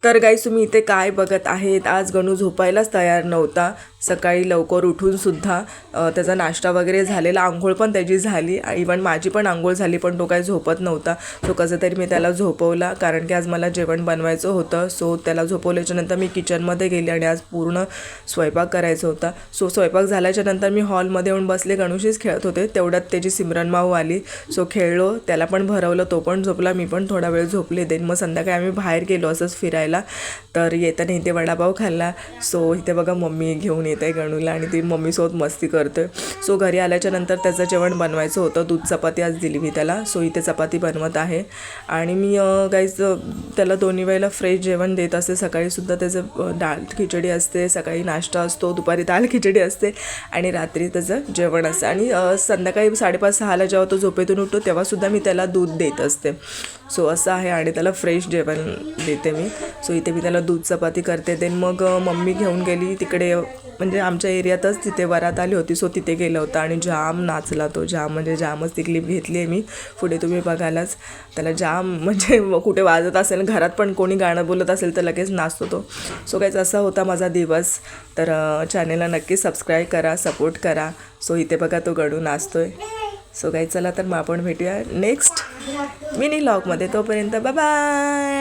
तर गाईस तुम्ही इथे काय बघत आहेत, आज गणू झोपायलाच तयार नव्हता. सकाळी लवकर उठूनसुद्धा त्याचा नाश्ता वगैरे झालेला, आंघोळ पण त्याची झाली, इवन माझी पण आंघोळ झाली, पण तो काही झोपत नव्हता. सो कसं तरी मी त्याला झोपवला, कारण की आज मला जेवण बनवायचं होतं. सो त्याला झोपवल्याच्यानंतर मी किचनमध्ये गेले आणि आज पूर्ण स्वयंपाक करायचा होता. सो स्वयंपाक झाल्याच्यानंतर मी हॉलमध्ये येऊन बसले, गणूशीच खेळत होते. तेवढ्यात त्याची सिमरन माऊ आली. सो खेळलो, त्याला पण भरवलं, तो पण झोपला, मी पण थोडा वेळ झोपले. देन मग संध्याकाळी आम्ही बाहेर गेलो असंच फिरायला. तर येताना इथे वडापाव खाल्ला. सो इथे बघा मम्मी घेऊन येत आहे गणूला आणि ती मम्मीसोबत मस्ती करतोय. सो घरी आल्याच्यानंतर त्याचं जेवण बनवायचं होतं. दूध चपाती आज दिली मी त्याला. सो इथे चपाती बनवत आहे आणि मी गाईज त्याला दोन्ही वेळेला फ्रेश जेवण देत असते. सकाळीसुद्धा त्याचं डाळ खिचडी असते, सकाळी नाश्ता असतो, दुपारी दाल खिचडी असते आणि रात्री त्याचं जेवण असतं. आणि संध्याकाळी 5:30-6ला जेव्हा तो झोपेतून उठतो तेव्हासुद्धा मी त्याला दूध देत असते. सो असं आहे आणि त्याला फ्रेश जेवण देते मी. सो इथे मी त्याला दूध चपाती करते. देन मग मम्मी घेऊन गेली तिकडे, म्हणजे आमच्या एरियातच तिथे वरात आली होती. सो तिथे गेलं होतं आणि जाम नाचला तो, जाम म्हणजे जामच ती क्लिप घेतली आहे मी. पुढे तुम्ही बघायलाच त्याला जाम म्हणजे कुठे वाजत असेल, घरात पण कोणी गाणं बोलत असेल तर लगेच नाचतो तो. सो काहीच असा होता माझा दिवस. तर चॅनेलला नक्की सबस्क्राईब करा, सपोर्ट करा. सो इथे बघा तो गणू नाचतोय. सो काही चला तर मग आपण भेटूया नेक्स्ट मिनी व्लॉगमध्ये. तोपर्यंत बाय बाय.